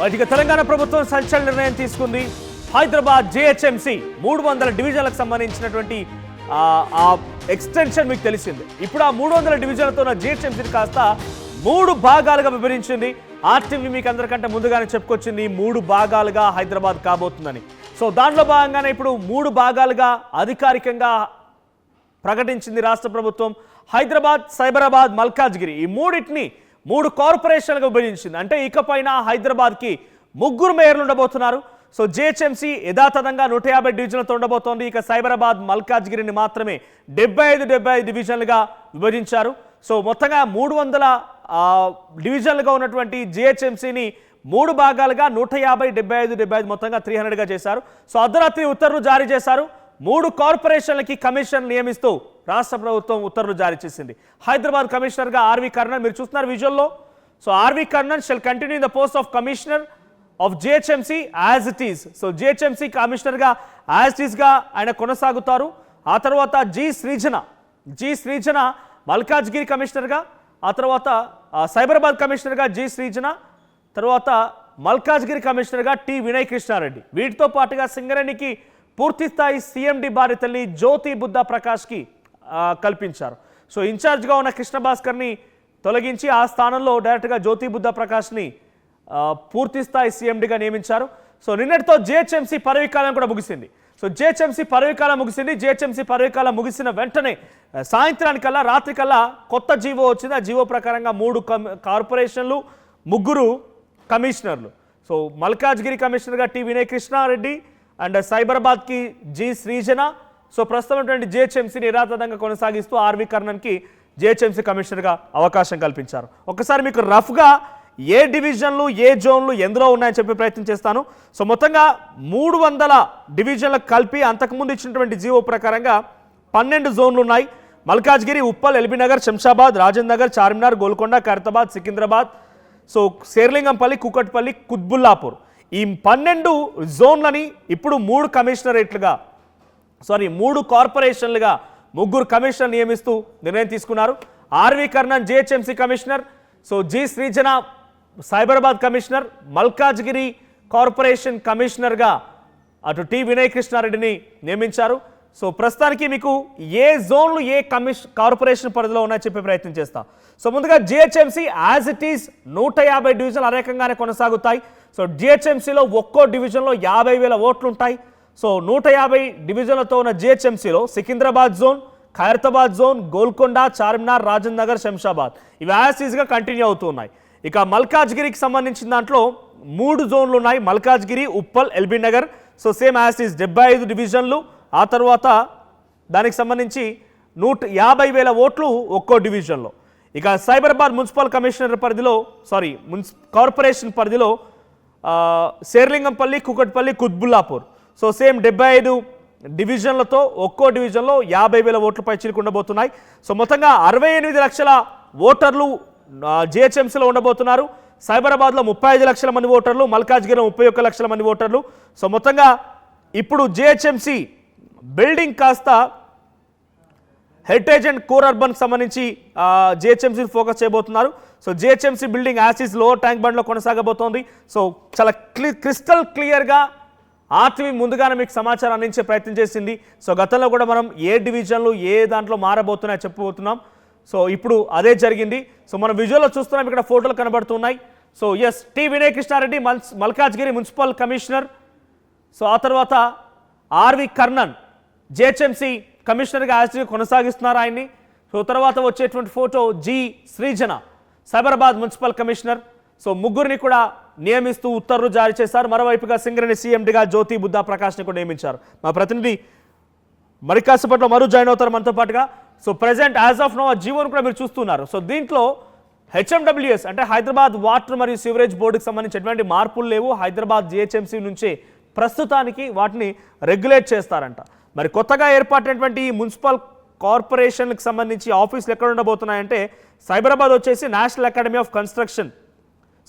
ఇక తెలంగాణ ప్రభుత్వం సంచలన నిర్ణయం తీసుకుంది. హైదరాబాద్ జిహెచ్ఎంసీ 300 డివిజన్లకు సంబంధించినటువంటి ఆ ఎక్స్టెన్షన్ మీకు తెలిసింది. ఇప్పుడు ఆ 300 డివిజన్లతో ఉన్న జిహెచ్ఎంసీని కాస్త 3 భాగాలుగా విభజించింది. ఆర్టీవీ మీకు అందరికంటే ముందుగానే చెప్పుకొచ్చింది 3 భాగాలుగా హైదరాబాద్ కాబోతుందని. సో దానిలో భాగంగానే ఇప్పుడు 3 భాగాలుగా అధికారికంగా ప్రకటించింది రాష్ట్ర ప్రభుత్వం. హైదరాబాద్, సైబరాబాద్, మల్కాజ్గిరి ఈ మూడింటిని 3 కార్పొరేషన్లుగా విభజించింది. అంటే ఇకపైన హైదరాబాద్కి 3 మేయర్లు ఉండబోతున్నారు. సో జిహెచ్ఎంసీ యథాతథంగా 150 డివిజన్లతో ఉండబోతోంది. ఇక సైబరాబాద్, మల్కాజ్గిరిని మాత్రమే 75 డివిజన్లుగా విభజించారు. సో మొత్తంగా 300 డివిజన్లుగా ఉన్నటువంటి జిహెచ్ఎంసీని 3 భాగాలుగా 150, 75 మొత్తంగా 300గా చేశారు. సో అర్ధరాత్రి ఉత్తర్వులు జారీ చేశారు. 3 కార్పొరేషన్లకి కమిషన్ నియమిస్తూ రాష్ట్ర ప్రభుత్వం ఉత్తర్వులు జారీ చేసింది. హైదరాబాద్ కమిషనర్గా ఆర్వి కర్ణన్ మీరు చూస్తున్నారు విజువల్లో. So RV Karnan shall continue the post of commissioner of GHMC as it is. So GHMC కమిషనర్గా యాజ్ ఇట్ ఈస్గా ఆయన కొనసాగుతారు. ఆ తర్వాత జి శ్రీజన మల్కాజ్గిరి కమిషనర్గా, ఆ తర్వాత సైబరాబాద్ కమిషనర్గా జి శ్రీజన, తర్వాత మల్కాజ్గిరి కమిషనర్గా టి వినయ్ కృష్ణారెడ్డి. వీటితో పాటుగా సింగరేణికి పూర్తి స్థాయి సీఎండి భార్య తల్లి జ్యోతి బుద్ధా ప్రకాష్కి కల్పించారు. సో ఇన్ఛార్జ్గా ఉన్న కృష్ణ భాస్కర్ని తొలగించి ఆ స్థానంలో డైరెక్ట్గా జ్యోతి బుద్ధా ప్రకాష్ని పూర్తి స్థాయి సీఎండిగా నియమించారు. సో నిన్నటితో జిహెచ్ఎంసీ పదవీకాలం కూడా ముగిసింది. సో జిహెచ్ఎంసీ పదవీకాలం ముగిసింది. జిహెచ్ఎంసీ పదవీకాలం ముగిసిన వెంటనే సాయంత్రానికల్లా రాత్రికల్లా కొత్త జీవో వచ్చింది. ఆ జీవో ప్రకారంగా 3 కార్పొరేషన్లు, 3 కమిషనర్లు. సో మల్కాజ్గిరి కమిషనర్గా టి వినయ్ కృష్ణారెడ్డి అండ్ సైబరాబాద్కి జి శ్రీజన. సో ప్రస్తుతం జిహెచ్ఎంసీని యథాతథంగా కొనసాగిస్తూ ఆర్వి కర్ణన్కి జిహెచ్ఎంసీ కమిషనర్గా అవకాశం కల్పించారు. ఒకసారి మీకు రఫ్గా ఏ డివిజన్లు, ఏ జోన్లు ఎందులో ఉన్నాయని చెప్పే ప్రయత్నం చేస్తాను. సో మొత్తంగా 300 డివిజన్లకు కలిపి అంతకుముందు ఇచ్చినటువంటి జీవో ప్రకారంగా 12 జోన్లు ఉన్నాయి. మల్కాజ్గిరి, ఉప్పల్, ఎల్బీనగర్, శంషాబాద్, రాజేంద్ర నగర్, చార్మినార్, గోల్కొండ, ఖైరతాబాద్, సికింద్రాబాద్, సో శేర్లింగంపల్లి, కుకట్పల్లి, కుత్బుల్లాపూర్ ఈ 12 జోన్లని ఇప్పుడు 3 కార్పొరేషన్లుగా 3 కమిషనర్ నియమిస్తూ నిర్ణయం తీసుకున్నారు. R V Karnan GHMC commissioner, so G Srijana Cyberabad commissioner, Malkajgiri corporation కమిషనర్గా అటు టి వినయ్ కృష్ణారెడ్డిని నియమించారు. సో ప్రస్తుతానికి మీకు ఏ జోన్లు ఏ కార్పొరేషన్ పరిధిలో ఉన్నాయో చెప్పే ప్రయత్నం చేస్తాం. సో ముందుగా జిహెచ్ఎంసీ యాజ్ ఇట్ ఈస్ 150 డివిజన్లు అనేకంగానే కొనసాగుతాయి. సో జిహెచ్ఎంసీలో ఒక్కో డివిజన్లో 50,000 ఓట్లు ఉంటాయి. సో 150 డివిజన్లతో ఉన్న జిహెచ్ఎంసీలో సికింద్రాబాద్ జోన్, ఖైరతాబాద్ జోన్, గోల్కొండ, చార్మినార్, రాజేంద్ర నగర్, శంషాబాద్ ఇవి యాజ్ ఈజ్గా కంటిన్యూ అవుతున్నాయి. ఇక మల్కాజ్గిరికి సంబంధించిన దాంట్లో 3 జోన్లు ఉన్నాయి. Malkajgiri, Uppal, LB Nagar. So same as is 75 డివిజన్లు. ఆ తర్వాత దానికి సంబంధించి 150,000 ఓట్లు ఒక్కో డివిజన్లో. ఇక సైబరాబాద్ మున్సిపల్ కమిషనర్ పరిధిలో కార్పొరేషన్ పరిధిలో శేర్లింగంపల్లి, కుకట్పల్లి, కుత్బుల్లాపూర్. సో సేమ్ 75 డివిజన్లతో ఒక్కో డివిజన్లో 50,000 ఓట్లపై చిలుకుండబోతున్నాయి. సో మొత్తంగా 68 లక్షల ఓటర్లు జిహెచ్ఎంసీలో ఉండబోతున్నారు. సైబరాబాద్లో 35 లక్షల మంది ఓటర్లు, మల్కాజ్గిరిలో 31 లక్షల మంది ఓటర్లు. సో మొత్తంగా ఇప్పుడు జిహెచ్ఎంసీ బిల్డింగ్ కాస్త హెరిటేజ్ అండ్ కోర్ అర్బన్కి సంబంధించి జిహెచ్ఎంసీ ఫోకస్ చేయబోతున్నారు. So GHMC building as is lower tank బండ్లో కొనసాగబోతోంది. సో చాలా క్రిస్టల్ క్లియర్గా ఆర్టీవీ ముందుగానే మీకు సమాచారం అందించే ప్రయత్నం చేసింది. సో గతంలో కూడా మనం ఏ డివిజన్లు ఏ దాంట్లో మారబోతున్నాయో చెప్పబోతున్నాం. సో ఇప్పుడు అదే జరిగింది. సో మనం విజువల్లో చూస్తున్నాం, ఇక్కడ ఫోటోలు కనబడుతున్నాయి. So S, T Vinay Krishnareddy Malkajgiri municipal commissioner. So ఆ తర్వాత ఆర్వి కర్ణన్ జిహెచ్ఎంసీ కమిషనర్గా యాజ్గా కొనసాగిస్తున్నారు ఆయన్ని. సో తర్వాత వచ్చేటువంటి photo G Srijana Cyberabad municipal commissioner. So 3 కూడా నియమిస్తూ ఉత్తర్వులు జారీ చేశారు. మరోవైపుగా సింగరేణి సీఎండిగా జ్యోతి బుద్ధా ప్రకాష్ని కూడా నియమించారు. మా ప్రతినిధి మరి కాసేపట్లో మరో జాయిన్ అవుతారు మనతో పాటుగా. So present as of now ఆ జీవోను కూడా మీరు చూస్తున్నారు. సో దీంట్లో హెచ్ఎండబ్ల్యూఎస్ అంటే హైదరాబాద్ వాటర్ మరియు సివరేజ్ బోర్డుకి సంబంధించి ఎటువంటి మార్పులు లేవు. హైదరాబాద్ జిహెచ్ఎంసీ నుంచే ప్రస్తుతానికి వాటిని రెగ్యులేట్ చేస్తారంట. మరి కొత్తగా ఏర్పాటైనటువంటి ఈ మున్సిపల్ కార్పొరేషన్కి సంబంధించి ఆఫీసులు ఎక్కడ ఉండబోతున్నాయంటే సైబరాబాద్ వచ్చేసి national academy of construction,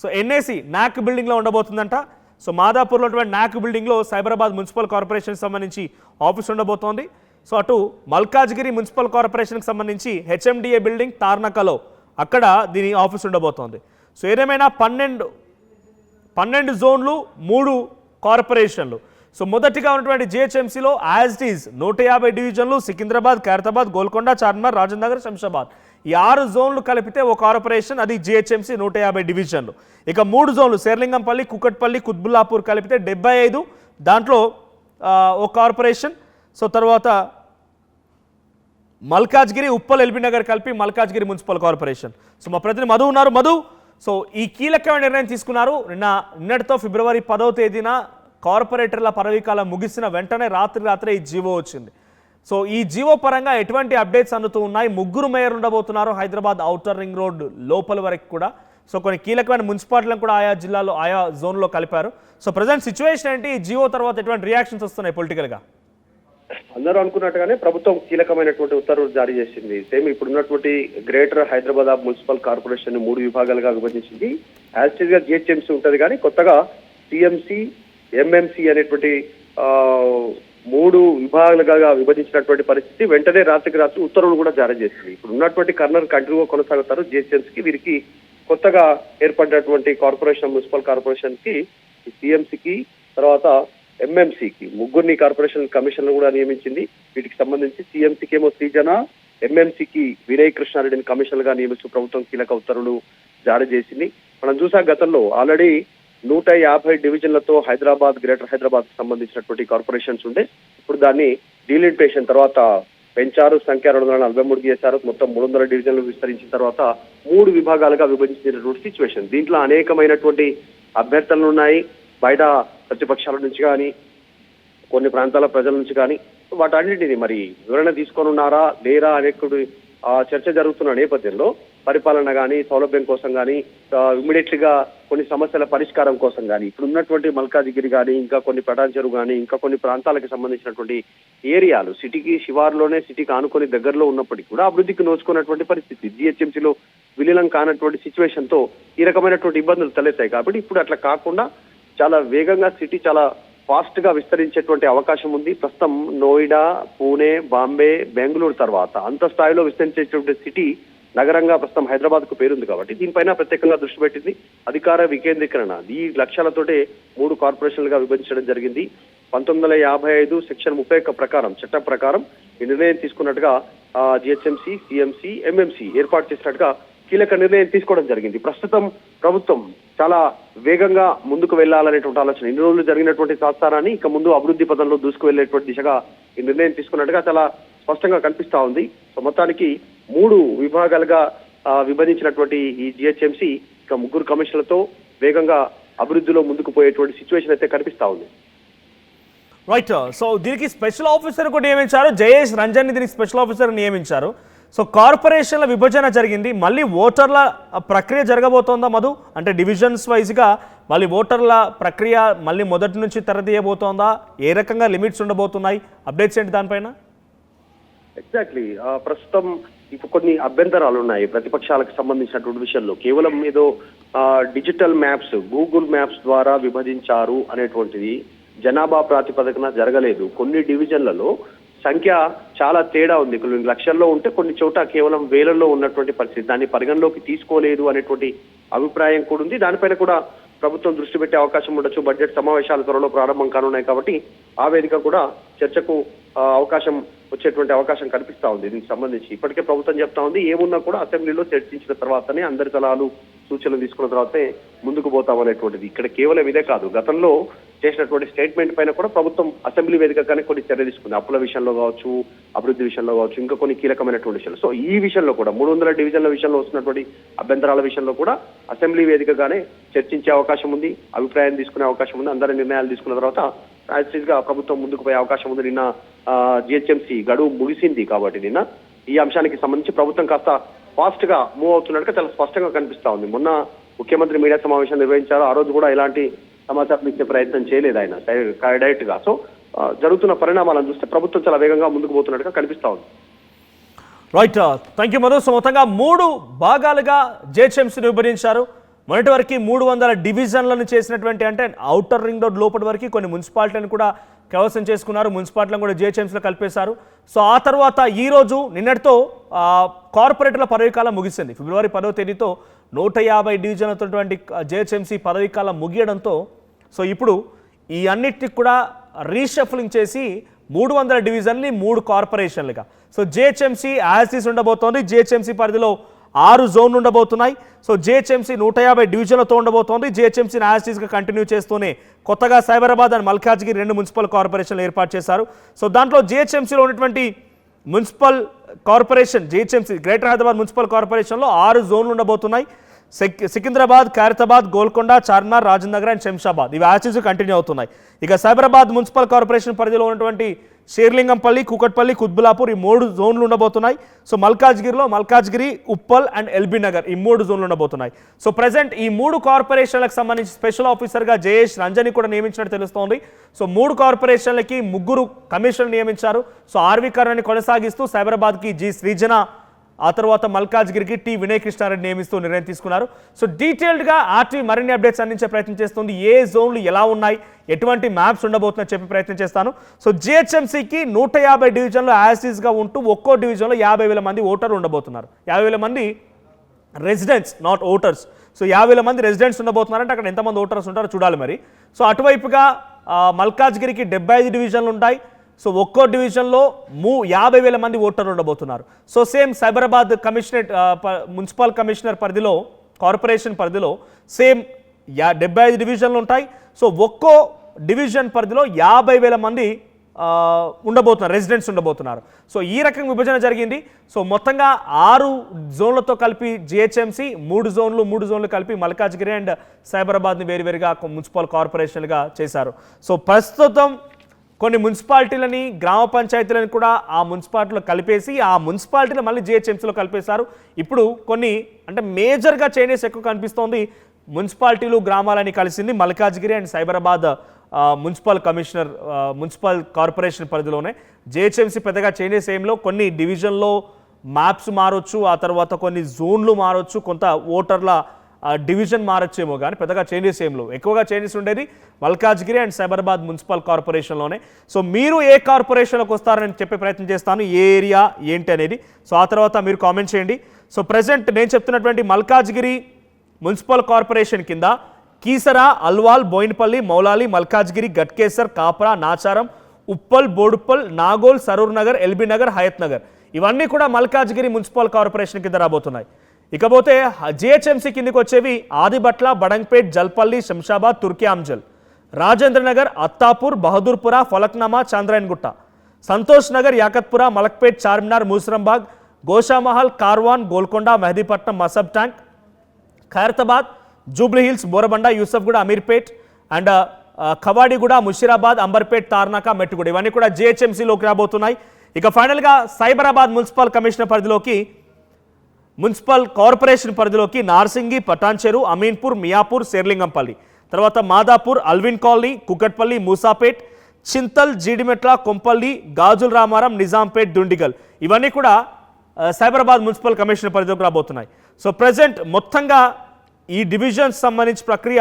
so NAC నాక్ బిల్డింగ్లో ఉండబోతుందంట. సో మాదాపూర్లో ఉన్నటువంటి నాక్ బిల్డింగ్లో సైబరాబాద్ మున్సిపల్ కార్పొరేషన్కి సంబంధించి ఆఫీస్ ఉండబోతోంది. సో అటు మల్కాజ్గిరి మున్సిపల్ కార్పొరేషన్కి సంబంధించి హెచ్ఎండిఏ బిల్డింగ్ తార్నకలో అక్కడ దీని ఆఫీస్ ఉండబోతోంది. సో ఏదేమైనా 12 జోన్లు 3 కార్పొరేషన్లు. సో మొదటిగా ఉన్నటువంటి జిహెచ్ఎంసీలో యాజ్ ఇట్ ఈజ్ 150 డివిజన్లు, సికింద్రాబాద్, ఖైరతాబాద్, గోల్కొండ, చార్మినార్, రాజేంద్ర నగర్, శంషాబాద్ ఈ 6 జోన్లు కలిపితే ఒక కార్పొరేషన్, అది జిహెచ్ఎంసీ 150 డివిజన్లు. ఇక 3 జోన్లు శేర్లింగంపల్లి, కుక్కట్పల్లి, కుత్బుల్లాపూర్ కలిపితే 75, దాంట్లో ఒక కార్పొరేషన్. సో తర్వాత మల్కాజ్గిరి, ఉప్పల్, ఎల్బీ నగర్ కలిపి మల్కాజ్గిరి మున్సిపల్ కార్పొరేషన్. సో మా ప్రతినిధి మధు ఉన్నారు. మధు, సో ఈ కీలకమైన నిర్ణయం తీసుకున్నారు. నిన్నటితో ఫిబ్రవరి 10వ తేదీన కార్పొరేటర్ల పదవీకాలం ముగిసిన వెంటనే రాత్రే ఈ జీవో వచ్చింది. సో ఈ జీవో పరంగా ఎటువంటి అప్డేట్స్ అందుతూ ఉన్నాయి? 3 మేయర్ ఉండబోతున్నారు హైదరాబాద్ ఔటర్ రింగ్ రోడ్ లోపల వరకు కూడా. సో కొన్ని కీలకమైన మున్సిపాలిటీలను కూడా ఆయా జిల్లాలో, ఆయా జోన్లో కలిపారు. సో ప్రజెంట్ సిచ్యువేషన్ ఏంటి? ఈ జీవో తర్వాత ఎటువంటి రియాక్షన్స్ వస్తున్నాయి పొలిటికల్గా? అందరూ అనుకున్నట్టుగానే ప్రభుత్వం కీలకమైనటువంటి ఉత్తర్వులు జారీ చేసింది. సేమ్ ఇప్పుడున్నటువంటి గ్రేటర్ హైదరాబాద్ మున్సిపల్ కార్పొరేషన్ 3 విభాగాలుగా విభజించింది. యాజ్ గా జిహెచ్ఎంసీ ఉంటది, కానీ కొత్తగా సిఎంసి, ఎంఎంసి అనేటువంటి 3 విభాగాలుగా విభజించినటువంటి పరిస్థితి. వెంటనే రాత్రికి రాత్రి ఉత్తర్వులు కూడా జారీ చేసింది. ఇప్పుడు ఉన్నటువంటి కర్నర్ కంటిన్యూగా కొనసాగుతారు జిహెచ్ఎంసీకి. వీరికి కొత్తగా ఏర్పడినటువంటి కార్పొరేషన్, మున్సిపల్ కార్పొరేషన్ కి, సిఎంసికి, తర్వాత ఎంఎంసీకి 3 కార్పొరేషన్ కమిషన్లు కూడా నియమించింది. వీటికి సంబంధించి సిఎంసీకి ఏమో శ్రీజన, ఎంఎంసీకి వినయ్ కృష్ణారెడ్డిని కమిషనర్ గా నియమిస్తూ ప్రభుత్వం కీలక ఉత్తర్వులు జారీ చేసింది. మనం చూసాం గతంలో ఆల్రెడీ 150 డివిజన్లతో హైదరాబాద్, గ్రేటర్ హైదరాబాద్ కు సంబంధించినటువంటి కార్పొరేషన్స్ ఉండే. ఇప్పుడు దాన్ని డీలిమిటేషన్ తర్వాత పెంచారు, సంఖ్య 243 చేశారు. మొత్తం 300 డివిజన్లు విస్తరించిన తర్వాత 3 విభాగాలుగా విభజించినటువంటి సిచ్యువేషన్. దీంట్లో అనేకమైనటువంటి అభ్యర్థనలు ఉన్నాయి. బయట ప్రతిపక్షాల నుంచి కానీ, కొన్ని ప్రాంతాల ప్రజల నుంచి కానీ వాటన్నిటిని మరి వివరణ తీసుకొని ఉన్నారా లేరా అనే చర్చ జరుగుతున్న నేపథ్యంలో పరిపాలన కానీ, సౌలభ్యం కోసం కానీ, ఇమ్మీడియట్లీగా కొన్ని సమస్యల పరిష్కారం కోసం కానీ, ఇప్పుడు ఉన్నటువంటి మల్కాజిగిరి కానీ, ఇంకా కొన్ని పటాన్ చెరువు కానీ, ఇంకా కొన్ని ప్రాంతాలకు సంబంధించినటువంటి ఏరియాలు సిటీకి శివారులోనే, సిటీకి ఆనుకొని దగ్గరలో ఉన్నప్పటికీ కూడా అభివృద్ధికి నోచుకున్నటువంటి పరిస్థితి. జిహెచ్ఎంసీలో విలీనం కానటువంటి సిచ్యువేషన్ తో ఈ రకమైనటువంటి ఇబ్బందులు తలెత్తాయి. కాబట్టి ఇప్పుడు అట్లా కాకుండా చాలా వేగంగా సిటీ చాలా ఫాస్ట్ గా విస్తరించేటువంటి అవకాశం ఉంది. ప్రస్తుతం నోయిడా, పూణే, బాంబే, బెంగళూరు తర్వాత అంత స్థాయిలో విస్తరించేటువంటి సిటీ నగరంగా ప్రస్తుతం హైదరాబాద్ కు పేరుంది. కాబట్టి దీనిపైన ప్రత్యేకంగా దృష్టి పెట్టింది. అధికార వికేంద్రీకరణ ఈ లక్ష్యాలతోటే 3 కార్పొరేషన్లుగా విభజించడం జరిగింది. 1955 సెక్షన్ 31 ప్రకారం, చట్టం ప్రకారం ఈ నిర్ణయం తీసుకున్నట్టుగా జిహెచ్ఎంసీ, సిఎంసి, ఎంఎంసి ఏర్పాటు చేసినట్టుగా కీలక నిర్ణయం తీసుకోవడం జరిగింది. ప్రస్తుతం ప్రభుత్వం చాలా వేగంగా ముందుకు వెళ్లాలనేటువంటి ఆలోచన, ఇన్ని రోజులు జరిగినటువంటి సంస్థానాన్ని ఇక ముందు అభివృద్ధి పదంలో దూసుకు వెళ్లేటువంటి దిశగా ఈ నిర్ణయం తీసుకున్నట్టుగా చాలా స్పష్టంగా కనిపిస్తా ఉంది. సో మొత్తానికి 3 విభాగాలుగా విభజించినటువంటి ఈ జిహెచ్ఎంసీ ఇక 3 కమిషన్లతో వేగంగా అభివృద్ధిలో ముందుకు పోయేటువంటి సిచ్యువేషన్ అయితే కనిపిస్తా ఉంది. రైట్. సో దీనికి స్పెషల్ ఆఫీసర్ కూడా నియమించారు, జయేష్ రంజన్ దీనికి స్పెషల్ ఆఫీసర్ నియమించారు. సో కార్పొరేషన్ల విభజన జరిగింది, మళ్ళీ ఓటర్ల ప్రక్రియ జరగబోతోందా మధు? అంటే డివిజన్స్ వైజ్గా మళ్ళీ ఓటర్ల ప్రక్రియ మళ్ళీ మొదటి నుంచి తెరదీయబోతోందా? ఏ రకంగా లిమిట్స్ ఉండబోతున్నాయి? అప్డేట్స్ ఏంటి దానిపైన? ఎగ్జాక్ట్లీ. ప్రస్తుతం ఇప్పుడు కొన్ని అభ్యంతరాలు ఉన్నాయి ప్రతిపక్షాలకు సంబంధించినటువంటి విషయంలో. కేవలం ఏదో డిజిటల్ మ్యాప్స్, గూగుల్ మ్యాప్స్ ద్వారా విభజించారు అనేటువంటిది జనాభా ప్రాతిపదికన జరగలేదు. కొన్ని డివిజన్లలో సంఖ్య చాలా తేడా ఉంది. కొన్ని లక్షల్లో ఉంటే కొన్ని చోట కేవలం వేలల్లో ఉన్నటువంటి పరిస్థితి. దాన్ని పరిగణలోకి తీసుకోలేదు అనేటువంటి అభిప్రాయం కూడా ఉంది. దానిపైన కూడా ప్రభుత్వం దృష్టి పెట్టే అవకాశం ఉండొచ్చు. బడ్జెట్ సమావేశాల త్వరలో ప్రారంభం కానున్నాయి కాబట్టి ఆ వేదిక కూడా చర్చకు అవకాశం వచ్చేటువంటి అవకాశం కనిపిస్తా ఉంది. దీనికి సంబంధించి ఇప్పటికే ప్రభుత్వం చెప్తా ఉంది, ఏమున్నా కూడా అసెంబ్లీలో చర్చించిన తర్వాతనే, అందరి సలహాలు సూచనలు తీసుకున్న తర్వాతే ముందుకు పోతామనేటువంటిది. ఇక్కడ కేవలం ఇదే కాదు, గతంలో చేసినటువంటి స్టేట్మెంట్ పైన కూడా ప్రభుత్వం అసెంబ్లీ వేదికగానే కొన్ని చర్య తీసుకుంది. అప్పుల విషయంలో కావచ్చు, అభివృద్ధి విషయంలో కావచ్చు, ఇంకా కొన్ని కీలకమైనటువంటి విషయాలు. సో ఈ విషయంలో కూడా 300 డివిజన్ల విషయంలో వస్తున్నటువంటి అభ్యంతరాల విషయంలో కూడా అసెంబ్లీ వేదికగానే చర్చించే అవకాశం ఉంది, అభిప్రాయం తీసుకునే అవకాశం ఉంది. అందరి నిర్ణయాలు తీసుకున్న తర్వాత గా ప్రభుత్వం ముందుకు పోయే అవకాశం ఉంది. నిన్న జిహెచ్ఎంసీ గడువు ముగిసింది కాబట్టి నిన్న ఈ అంశానికి సంబంధించి ప్రభుత్వం కాస్త ఫాస్ట్ గా మూవ్ అవుతున్నట్టుగా చాలా స్పష్టంగా కనిపిస్తా ఉంది. మొన్న ముఖ్యమంత్రి మీడియా సమావేశం నిర్వహించారు. ఆ రోజు కూడా ఎలాంటి సమాచారం ఇచ్చే ప్రయత్నం చేయలేదు ఆయన డైరెక్ట్ గా. సో జరుగుతున్న పరిణామాలను చూస్తే ప్రభుత్వం చాలా వేగంగా ముందుకు పోతున్నట్టుగా కనిపిస్తా ఉంది. Right, thank you Madhu. So మొత్తంగా 3 భాగాలుగా జిహెచ్ఎంసీని విభజించారు. మొన్నటి వరకు 300 డివిజన్లను చేసినటువంటి, అంటే ఔటర్ రింగ్ రోడ్ లోపటి వరకు కొన్ని మున్సిపాలిటీలను కూడా కైవసం చేసుకున్నారు, మున్సిపాలిటీలను కూడా జిహెచ్ఎంసీలో కలిపేశారు. సో ఆ తర్వాత ఈ రోజు నిన్నటితో కార్పొరేటర్ల పదవీకాలం ముగిసింది. ఫిబ్రవరి 10వ తేదీతో 150 డివిజన్లతోటువంటి జిహెచ్ఎంసీ పదవీ కాలం ముగియడంతో సో ఇప్పుడు ఈ అన్నిటికి కూడా రీషఫలింగ్ చేసి 300 డివిజన్లు 3 కార్పొరేషన్లుగా సో జిహెచ్ఎంసీ యాసిస్ ఉండబోతోంది. జిహెచ్ఎంసీ పరిధిలో 6 జోన్లు ఉండబోతున్నాయి. సో జిహెచ్ఎంసీ 150 డివిజన్లతో ఉండబోతోంది. జిహెచ్ఎంసీని యాసిస్గా కంటిన్యూ చేస్తూనే కొత్తగా సైబరాబాద్ అండ్ మల్కాజ్గిరి 2 మున్సిపల్ కార్పొరేషన్లు ఏర్పాటు చేశారు. సో దాంట్లో జిహెచ్ఎంసీలో ఉన్నటువంటి municipal corporation GHMC greater Hyderabad municipal కార్పొరేషన్లో 6 జోన్లు ఉండబోతున్నాయి. సికింద్రాబాద్, ఖైరతాబాద్, గోల్కొండ, చార్మినార్, రాజేంద్ర నగర్ అండ్ శంషాబాద్ ఇవి యాసిస్ కంటిన్యూ అవుతున్నాయి. ఇక సైబరాబాద్ మున్సిపల్ కార్పొరేషన్ పరిధిలో ఉన్నటువంటి షేర్లింగంపల్లి, కూకట్పల్లి, కుత్బులాపూర్ ఈ 3 జోన్లు ఉండబోతున్నాయి. So Malkajgiri, Uppal and LB Nagar ఈ 3 జోన్లు ఉండబోతున్నాయి. సో ప్రజెంట్ ఈ 3 కార్పొరేషన్లకు సంబంధించి స్పెషల్ ఆఫీసర్గా జయేష్ రంజని కూడా నియమించినట్టు తెలుస్తోంది. సో 3 కార్పొరేషన్లకి 3 కమిషనర్లు నియమించారు. సో ఆర్వి కర్ణని కొనసాగిస్తూ సైబరాబాద్కి జి శ్రీజన, ఆ తర్వాత మల్కాజ్గిరికి టి వినయ్ కృష్ణారెడ్డి నియమిస్తూ నిర్ణయం తీసుకున్నారు. సో డీటెయిల్డ్గా ఆర్టీవీ మరిన్ని అప్డేట్స్ అందించే ప్రయత్నం చేస్తుంది. ఏ జోన్లు ఎలా ఉన్నాయి, ఎటువంటి మ్యాప్స్ ఉండబోతున్నాయో చెప్పే ప్రయత్నం చేస్తాను. సో జిహెచ్ఎంసీకి 150 డివిజన్లు యాసిస్గా ఉంటూ ఒక్కో డివిజన్లో 50,000 మంది ఓటర్లు ఉండబోతున్నారు. 50,000 మంది రెసిడెంట్స్, నాట్ ఓటర్స్. సో 50,000 మంది రెసిడెంట్స్ ఉండబోతున్నారంటే అక్కడ ఎంతమంది ఓటర్స్ ఉంటారో చూడాలి మరి. సో అటువైపుగా మల్కాజ్గిరికి 75 డివిజన్లు ఉంటాయి. సో ఒక్కో డివిజన్లో 50,000 మంది ఓటర్లు ఉండబోతున్నారు. So same Cyberabad commissionerate municipal commissioner పరిధిలో, కార్పొరేషన్ పరిధిలో సేమ్ 75 డివిజన్లు ఉంటాయి. సో ఒక్కో డివిజన్ పరిధిలో 50,000 మంది ఉండబోతున్నారు, రెసిడెంట్స్ ఉండబోతున్నారు. సో ఈ రకంగా విభజన జరిగింది. సో మొత్తంగా 6 జోన్లతో కలిపి జిహెచ్ఎంసీ 3 జోన్లు కలిపి మల్కాజ్గిరి అండ్ సైబరాబాద్ని వేరువేరుగా మున్సిపల్ కార్పొరేషన్లుగా చేశారు. సో ప్రస్తుతం కొన్ని మున్సిపాలిటీలని, గ్రామ పంచాయతీలను కూడా ఆ మున్సిపాలిటీలో కలిపేసి ఆ మున్సిపాలిటీలో మళ్ళీ జిహెచ్ఎంసీలో కలిపేశారు. ఇప్పుడు కొన్ని అంటే మేజర్గా చేంజెస్ ఎక్కువ కనిపిస్తోంది. మున్సిపాలిటీలు, గ్రామాలని కలిసింది Malkajgiri and Cyberabad municipal corporation పరిధిలోనే. జిహెచ్ఎంసీ పెద్దగా చేంజెస్ ఏంలో కొన్ని డివిజన్లో మ్యాప్స్ మారొచ్చు, ఆ తర్వాత కొన్ని జోన్లు మారొచ్చు, కొంత ఓటర్ల డివిజన్ మారొచ్చేమో కానీ పెద్దగా చేంజెస్ ఏంలో. ఎక్కువగా చేంజెస్ ఉండేది మల్కాజ్గిరి అండ్ సైబరాబాద్ మున్సిపల్ కార్పొరేషన్లోనే. సో మీరు ఏ కార్పొరేషన్లోకి వస్తారని చెప్పే ప్రయత్నం చేస్తాను, ఏ ఏరియా ఏంటి అనేది. సో ఆ తర్వాత మీరు కామెంట్ చేయండి. సో ప్రజెంట్ నేను చెప్తున్నటువంటి మల్కాజ్గిరి మున్సిపల్ కార్పొరేషన్ కింద కీసరా, అల్వాల్, బోయినపల్లి, మౌలాలి, మల్కాజ్గిరి, గట్కేసర్, కాపరా, నాచారం, ఉప్పల్, బోడుప్పల్, నాగోల్, సరూర్ నగర్, ఎల్బీ నగర్, హయత్ నగర్ ఇవన్నీ కూడా మల్కాజ్గిరి మున్సిపల్ కార్పొరేషన్ కింద రాబోతున్నాయి. ఇకపోతే జిహెచ్ఎంసీ కిందకి వచ్చేవి Adibatla, Badangpet, Jalpally, Shamshabad, Turkayamjal, Rajendra Nagar, Attapur, Bahadurpura, Falaknuma, Chandrayangutta, Santosh Nagar, Yakutpura, Malakpet, Charminar, Musarambagh, Goshamahal, Karwan, Golconda, Mehdipatnam, Masab tank, Khairatabad, Jubilee Hills, Borabanda, Yousufguda, Ameerpet and Kavadiguda, Musheerabad, Amberpet, Tarnaka, Mettuguda ఇవన్నీ కూడా జిహెచ్ఎంసీలోకి రాబోతున్నాయి. ఇక ఫైనల్గా సైబరాబాద్ మున్సిపల్ కమిషనర్ పరిధిలోకి, మున్సిపల్ కార్పొరేషన్ పరిధిలోకి నార్సింగి, పటాన్చెరు, అమీన్పూర్, మియాపూర్, శేర్లింగంపల్లి, తర్వాత మాదాపూర్, అల్విన్ కాలనీ, కుకట్పల్లి, మూసాపేట్, చింతల్, జీడిమెట్ల, కొంపల్లి, గాజుల రామారం, నిజాంపేట్, దుండిగల్ ఇవన్నీ కూడా సైబరాబాద్ మున్సిపల్ కమిషనర్ పరిధిలోకి రాబోతున్నాయి. సో ప్రజెంట్ మొత్తంగా ఈ డివిజన్స్ సంబంధించి ప్రక్రియ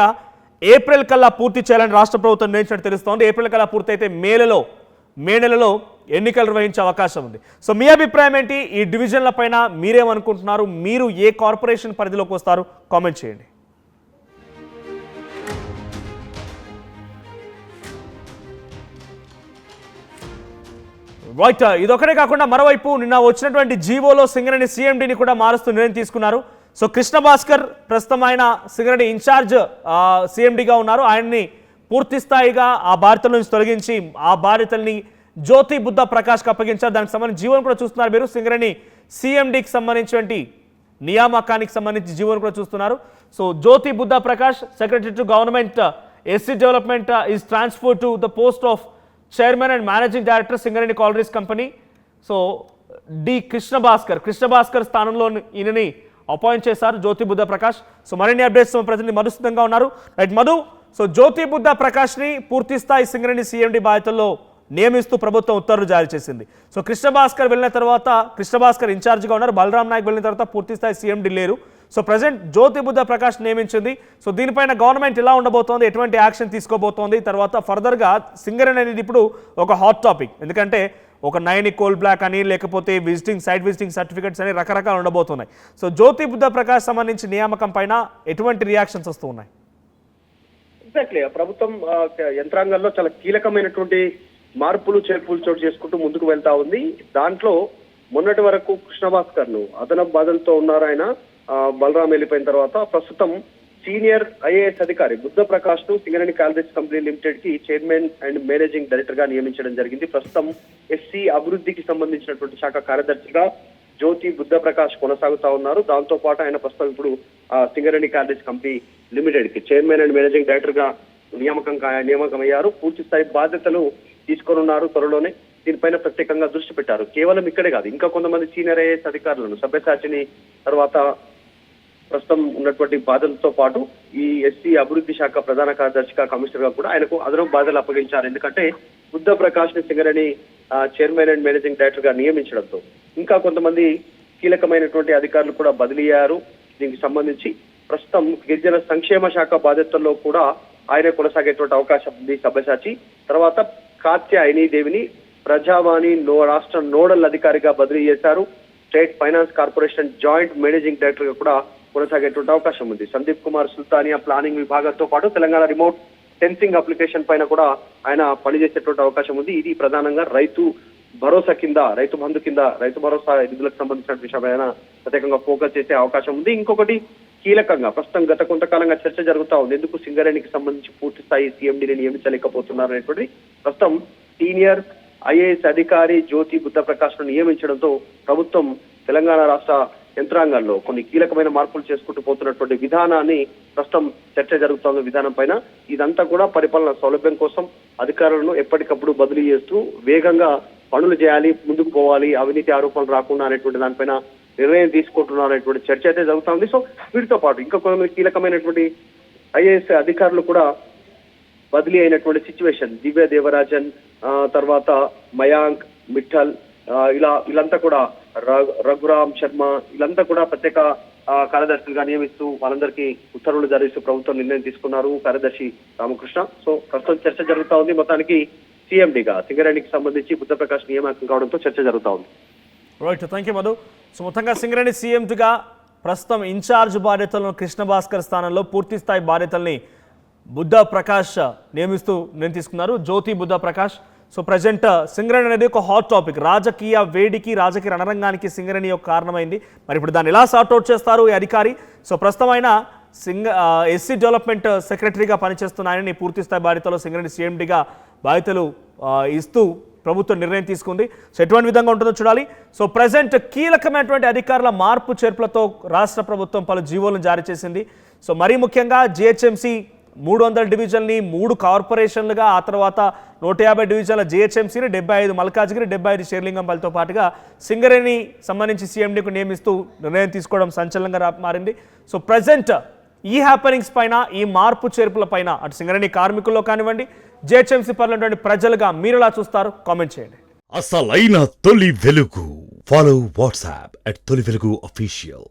ఏప్రిల్ కల్లా పూర్తి చేయాలని రాష్ట్ర ప్రభుత్వం నిర్ణయించినట్టు తెలుస్తోంది. ఏప్రిల్ కల్లా పూర్తయితే మే నెలలో ఎన్నికలు నిర్వహించే అవకాశం ఉంది. సో మీ అభిప్రాయం ఏంటి? ఈ డివిజన్ల పైన మీరేమనుకుంటున్నారు? మీరు ఏ కార్పొరేషన్ పరిధిలోకి వస్తారు? కామెంట్ చేయండి. రైట్, ఇదొకటే కాకుండా మరోవైపు నిన్న వచ్చినటువంటి జీవోలో సింగరేణి సీఎండీని కూడా మారుస్తూ నిర్ణయం తీసుకున్నారు. సో కృష్ణ భాస్కర్ ప్రస్తుతం ఆయన సింగరేణి ఇన్ఛార్జ్ సీఎండీగా ఉన్నారు. ఆయన్ని పూర్తి స్థాయిగా ఆ బాధ్యతల నుంచి తొలగించి ఆ బాధ్యతల్ని జ్యోతి బుద్ధ ప్రకాష్కి అప్పగించారు. దానికి సంబంధించి జీవోను కూడా చూస్తున్నారు మీరు. సింగరేణి సీఎండీకి సంబంధించినటువంటి నియామకానికి సంబంధించి జీవోను కూడా చూస్తున్నారు. So Jyothi Buddha Prakash, secretary to government SC development is transfer to the post of chairman and managing director Singareni collieries company. So Krishna Bhaskar స్థానంలో ఈయనని అపాయింట్ చేశారు జ్యోతి బుద్ధ ప్రకాష్. సో మరిన్ని అప్డేట్స్ ప్రజల్ని మరుస్తుండగా ఉన్నారు. రైట్ మధు, సో జ్యోతి బుద్ధ ప్రకాష్ని పూర్తి స్థాయి సింగరేణి సీఎండీ బాధ్యతల్లో నియమిస్తూ ప్రభుత్వం ఉత్తర్వులు జారీ చేసింది. సో కృష్ణ భాస్కర్ వెళ్ళిన తర్వాత, కృష్ణ భాస్కర్ ఇన్ఛార్జ్గా ఉన్నారు, బలరాం నాయక్ వెళ్ళిన తర్వాత పూర్తి స్థాయి సీఎండీ లేరు. సో ప్రజెంట్ జ్యోతి బుద్ధ ప్రకాష్ నియమించింది. సో దీనిపైన గవర్నమెంట్ ఎలా ఉండబోతోంది, ఎటువంటి యాక్షన్ తీసుకోబోతోంది, తర్వాత ఫర్దర్గా సింగరేణి అనేది ఇప్పుడు ఒక హాట్ టాపిక్. ఎందుకంటే ఒక 9 కోల్ బ్లాక్ అని, లేకపోతే సైట్ విజిటింగ్ సర్టిఫికెట్స్ అని రకరకాలు ఉండబోతున్నాయి. సో జ్యోతి బుద్ధ ప్రకాష్ సంబంధించి నియామకం పైన ఎటువంటి రియాక్షన్స్ వస్తూ ఉన్నాయి? ఎగ్జాక్ట్లీ ప్రభుత్వం యంత్రాంగంలో చాలా కీలకమైనటువంటి మార్పులు చేర్పులు చోటు చేసుకుంటూ ముందుకు వెళ్తా ఉంది. దాంట్లో మొన్నటి వరకు కృష్ణభాస్కర్ ను అదనపు బాధలతో ఉన్నారు ఆయన. బలరాం వెళ్ళిపోయిన తర్వాత ప్రస్తుతం సీనియర్ ఐఏఎస్ అధికారి బుద్ధ ప్రకాష్ ను సింగరేణి కాలరీస్ కంపెనీ లిమిటెడ్ కి చైర్మన్ అండ్ మేనేజింగ్ డైరెక్టర్ గా నియమించడం జరిగింది. ప్రస్తుతం ఎస్సీ అభివృద్ధికి సంబంధించినటువంటి శాఖ కార్యదర్శిగా జ్యోతి బుద్ధ ప్రకాష్ కొనసాగుతా ఉన్నారు. దాంతో పాటు ఆయన ప్రస్తుతం ఇప్పుడు సింగరేణి కాలరీస్ కంపెనీ లిమిటెడ్ కి చైర్మన్ అండ్ మేనేజింగ్ డైరెక్టర్ గా నియామకం అయ్యారు. పూర్తి స్థాయి బాధ్యతలు తీసుకోనున్నారు త్వరలోనే. దీనిపైన ప్రత్యేకంగా దృష్టి పెట్టారు. కేవలం ఇక్కడే కాదు, ఇంకా కొంతమంది సీనియర్ ఐఏఎస్ అధికారులను సభ్యసాచిని తర్వాత ప్రస్తుతం ఉన్నటువంటి బాధ్యతలతో పాటు ఈ ఎస్సీ అభివృద్ధి శాఖ ప్రధాన కార్యదర్శిగా కమిషనర్ గా కూడా ఆయనకు అదనపు బాధ్యతలు అప్పగించారు. ఎందుకంటే బుద్ధ ప్రకాష్ ని Singareni chairman and managing director గా నియమించడంతో ఇంకా కొంతమంది కీలకమైనటువంటి అధికారులు కూడా బదిలీ అయ్యారు. దీనికి సంబంధించి ప్రస్తుతం గిరిజన సంక్షేమ శాఖ బాధ్యతల్లో కూడా ఆయన కొనసాగేటువంటి అవకాశం ఉంది సభ్యసాచి. తర్వాత కాత్యాయని దేవిని ప్రజావాణి రాష్ట్ర నోడల్ అధికారిగా బదిలీ చేశారు. State finance corporation joint managing director గా కూడా కొనసాగేటువంటి అవకాశం ఉంది. సందీప్ కుమార్ సుల్తానియా ప్లానింగ్ విభాగంతో పాటు తెలంగాణ రిమోట్ సెన్సింగ్ అప్లికేషన్ పైన కూడా ఆయన పనిచేసేటువంటి అవకాశం ఉంది. ఇది ప్రధానంగా రైతు భరోసా కింద, రైతు బంధు కింద, రైతు భరోసా నిధులకు సంబంధించిన విషయమైన ప్రత్యేకంగా ఫోకస్ చేసే అవకాశం ఉంది. ఇంకొకటి కీలకంగా ప్రస్తుతం గత కొంతకాలంగా చర్చ జరుగుతా ఉంది. ఎందుకు సింగరేణికి సంబంధించి పూర్తి స్థాయి సీఎండీని నియమించలేకపోతున్నారు అనేటువంటి ప్రస్తుతం సీనియర్ ఐఏఎస్ అధికారి జ్యోతి బుద్ధ ప్రకాష్ ను నియమించడంతో ప్రభుత్వం తెలంగాణ రాష్ట్ర యంత్రాంగాల్లో కొన్ని కీలకమైన మార్పులు చేసుకుంటూ పోతున్నటువంటి విధానాన్ని ప్రస్తుతం చర్చ జరుగుతోంది. విధానం పైన ఇదంతా కూడా పరిపాలన సౌలభ్యం కోసం అధికారులను ఎప్పటికప్పుడు బదిలీ చేస్తూ వేగంగా పనులు చేయాలి, ముందుకు పోవాలి, అవినీతి ఆరోపణలు రాకుండా అనేటువంటి దానిపైన నిర్ణయం తీసుకుంటున్నారు అనేటువంటి చర్చ అయితే జరుగుతా ఉంది. సో వీటితో పాటు ఇంకా కొన్ని కీలకమైనటువంటి ఐఏఎస్ అధికారులు కూడా బదిలీ అయినటువంటి సిచ్యువేషన్. దివ్య దేవరాజన్, తర్వాత మయాంక్ మిఠల్, వీళ్ళంతా కూడా రఘురామ్ శర్మ, వీళ్ళంతా కూడా ప్రత్యేక కార్యదర్శులుగా నియమిస్తూ వాళ్ళందరికీ ఉత్తర్వులు జారీ చేస్తూ ప్రభుత్వం నిర్ణయం తీసుకున్నారు. కార్యదర్శి రామకృష్ణ. సో ప్రస్తుతం చర్చ జరుగుతా ఉంది. మొత్తానికి సీఎండీగా సింగరేణికి సంబంధించి బుద్ధ ప్రకాష్ నియామకం కావడంతో చర్చ జరుగుతా ఉంది. Right, thank you Madhu. So మొత్తంగా సింగరేణి సీఎంగా ప్రస్తుతం ఇన్ఛార్జ్ బాధ్యతలను కృష్ణ భాస్కర్ స్థానంలో పూర్తి స్థాయి బాధ్యతల్ని బుద్ధ ప్రకాష్ నియమిస్తూ నేను తీసుకున్నారు, జ్యోతి బుద్ధ ప్రకాష్. సో ప్రజెంట్ సింగరేణి అనేది ఒక హాట్ టాపిక్. రాజకీయ వేడికి, రాజకీయ రణరంగానికి సింగరేణి యొక్క కారణమైంది. మరి ఇప్పుడు దాన్ని ఎలా సార్ట్అవుట్ చేస్తారు ఈ అధికారి? సో ప్రస్తుతం ఆయన ఎస్సీ డెవలప్మెంట్ సెక్రటరీగా పనిచేస్తున్న ఆయనని పూర్తి స్థాయి బాధ్యతలో సింగరేణి సీఎండీగా బాధ్యతలు ఇస్తూ ప్రభుత్వం నిర్ణయం తీసుకుంది. సో ఎటువంటి విధంగా ఉంటుందో చూడాలి. సో ప్రజెంట్ కీలకమైనటువంటి అధికారుల మార్పు చేర్పులతో రాష్ట్ర ప్రభుత్వం పలు జీవోలను జారీ చేసింది. సో మరీ ముఖ్యంగా జిహెచ్ఎంసీ 300 డివిజన్ని 3 కార్పొరేషన్లుగా, ఆ తర్వాత 150 డివిజన్ల జిహెచ్ఎంసీని 75 మల్కాజ్గిరి, 75 షేర్లింగంపల్లితో పాటుగా సింగరేణి సంబంధించి సీఎండీకు నియమిస్తూ నిర్ణయం తీసుకోవడం సంచలనంగా మారింది. సో ప్రజెంట్ ఈ హ్యాపనింగ్స్ పైన, ఈ మార్పు చేర్పుల పైన అటు సింగరేణి కార్మికుల్లో కానివ్వండి, జిహెచ్ఎంసీ పరిధిలోని ప్రజలుగా మీరు ఎలా చూస్తారు? కామెంట్ చేయండి. అసలైన తొలి వెలుగు. ఫాలో వాట్సాప్ @తొలి వెలుగు అఫీషియల్.